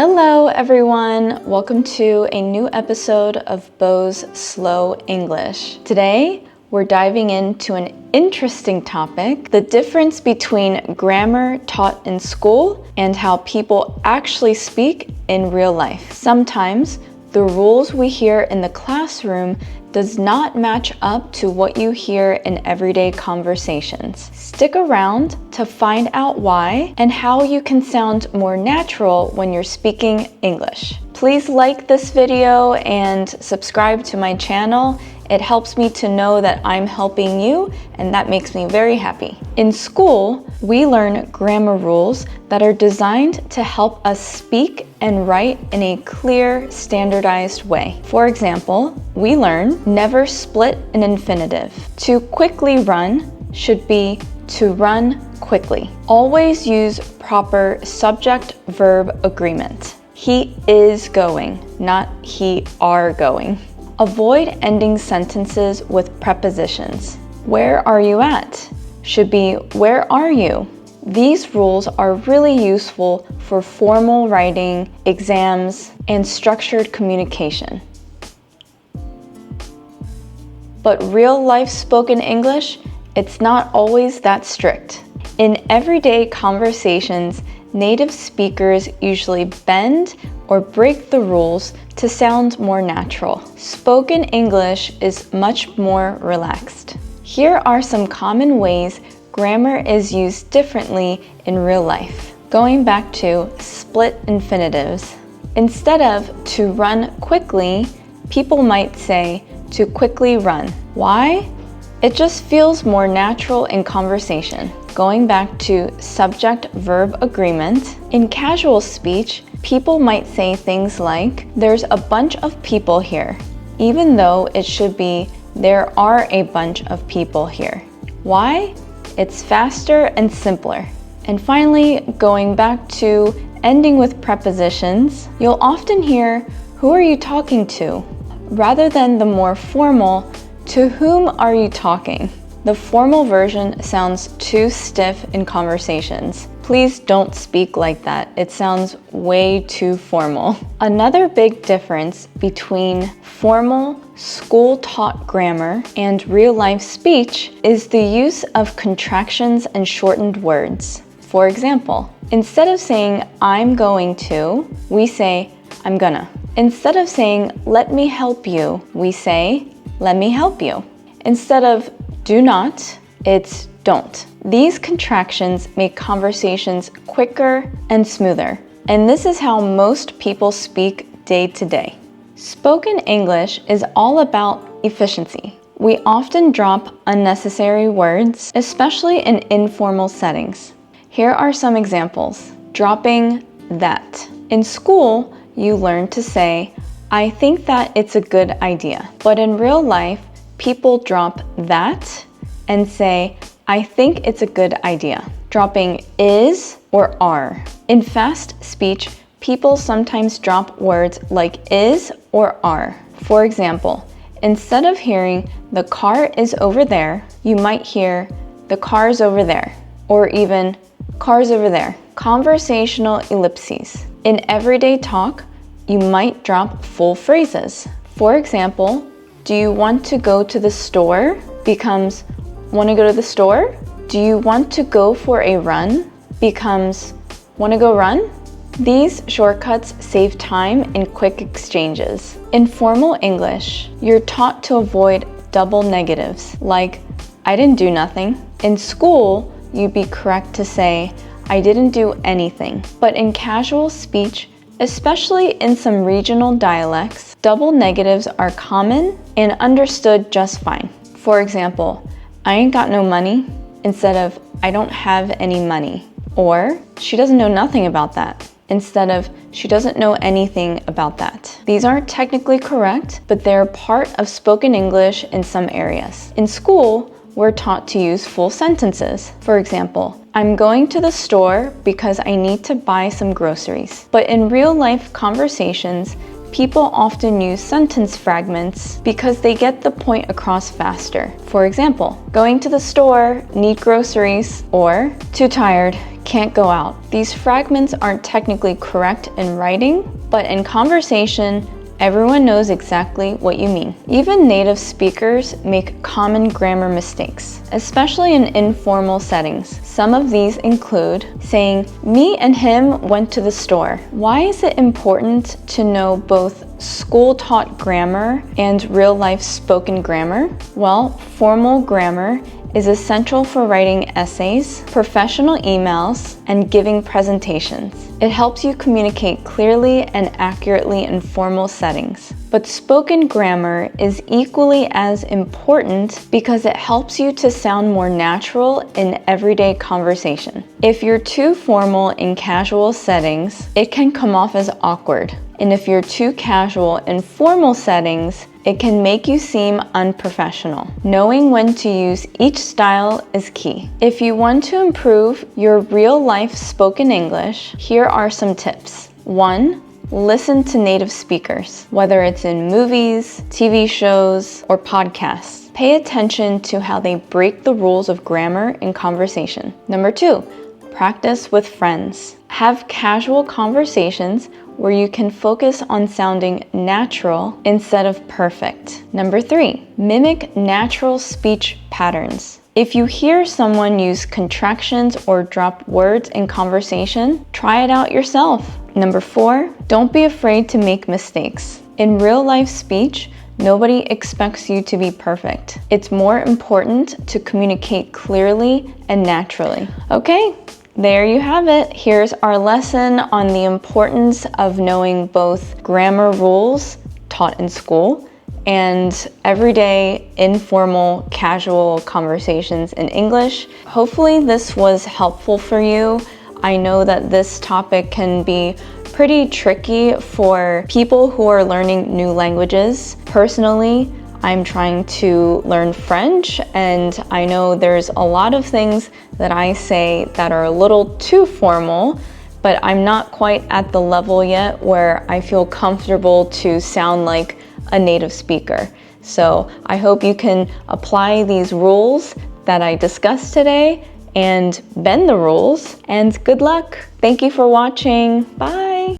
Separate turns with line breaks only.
Hello everyone, welcome to a new episode of BoAi's Slow English. Today, we're diving into an interesting topic, the difference between grammar taught in school and how people actually speak in real life. Sometimes, the rules we hear in the classroom does not match up to what you hear in everyday conversations. Stick around to find out why and how you can sound more natural when you're speaking English. Please like this video and subscribe to my channel. It helps me to know that I'm helping you, and that makes me very happy. In school, we learn grammar rules that are designed to help us speak and write in a clear, standardized way. For example, we learn never split an infinitive. To quickly run should be to run quickly. Always use proper subject-verb agreement. He is going, not he are going. Avoid ending sentences with prepositions. Where are you at? Should be where are you? These rules are really useful for formal writing, exams, and structured communication. But real-life spoken English, it's not always that strict. In everyday conversations, native speakers usually bend or break the rules to sound more natural. Spoken English is much more relaxed. Here are some common ways grammar is used differently in real life. Going back to split infinitives. Instead of to run quickly, people might say to quickly run. Why? It just feels more natural in conversation. Going back to subject-verb agreement. In casual speech, people might say things like, there's a bunch of people here, even though it should be, there are a bunch of people here. Why? It's faster and simpler. And finally, going back to ending with prepositions, you'll often hear, who are you talking to? Rather than the more formal, to whom are you talking? The formal version sounds too stiff in conversations. Please don't speak like that. It sounds way too formal. Another big difference between formal, school-taught grammar and real-life speech is the use of contractions and shortened words. For example, instead of saying I'm going to, we say I'm gonna. Instead of saying let me help you, we say let me help you. Instead of do not, it's don't. These contractions make conversations quicker and smoother, and this is how most people speak day to day. Spoken English is all about efficiency. We often drop unnecessary words, especially in informal settings. Here are some examples. Dropping that. In school, you learn to say, I think that it's a good idea. But in real life, people drop that and say, I think it's a good idea. Dropping is or are. In fast speech, people sometimes drop words like is or are. For example, instead of hearing the car is over there, you might hear the car's over there, or even car's over there. Conversational ellipses. In everyday talk, you might drop full phrases. For example, do you want to go to the store becomes want to go to the store? Do you want to go for a run becomes want to go run? These shortcuts save time in quick exchanges. In formal English, you're taught to avoid double negatives, like I didn't do nothing. In school, you'd be correct to say I didn't do anything. But in casual speech, especially in some regional dialects, double negatives are common and understood just fine. For example, I ain't got no money instead of I don't have any money. Or she doesn't know nothing about that instead of she doesn't know anything about that. These aren't technically correct, but they're part of spoken English in some areas. In school, we're taught to use full sentences. For example, I'm going to the store because I need to buy some groceries. But in real life conversations, People often use sentence fragments because they get the point across faster. For example, going to the store, need groceries, or too tired, can't go out. These fragments aren't technically correct in writing, but in conversation, everyone knows exactly what you mean. Even native speakers make common grammar mistakes, especially in informal settings. Some of these include saying, "Me and him went to the store." Why is it important to know both school-taught grammar and real-life spoken grammar? Well, formal grammar is essential for writing essays, professional emails, and giving presentations. It helps you communicate clearly and accurately in formal settings. But spoken grammar is equally as important because it helps you to sound more natural in everyday conversation. If you're too formal in casual settings, it can come off as awkward. And if you're too casual in formal settings, it can make you seem unprofessional. Knowing when to use each style is key. If you want to improve your real-life spoken English, here are some tips. 1. Listen to native speakers, whether it's in movies, TV shows, or podcasts. Pay attention to how they break the rules of grammar in conversation. Number 2, practice with friends. Have casual conversations where you can focus on sounding natural instead of perfect. Number 3, mimic natural speech patterns. If you hear someone use contractions or drop words in conversation, try it out yourself. Number 4, don't be afraid to make mistakes. In real-life speech, nobody expects you to be perfect. It's more important to communicate clearly and naturally. Okay, there you have it. Here's our lesson on the importance of knowing both grammar rules taught in school and everyday informal, casual conversations in English. Hopefully this was helpful for you. I know that this topic can be pretty tricky for people who are learning new languages. Personally, I'm trying to learn French, and I know there's a lot of things that I say that are a little too formal, but I'm not quite at the level yet where I feel comfortable to sound like a native speaker. So I hope you can apply these rules that I discussed today and bend the rules, and good luck. Thank you for watching. Bye.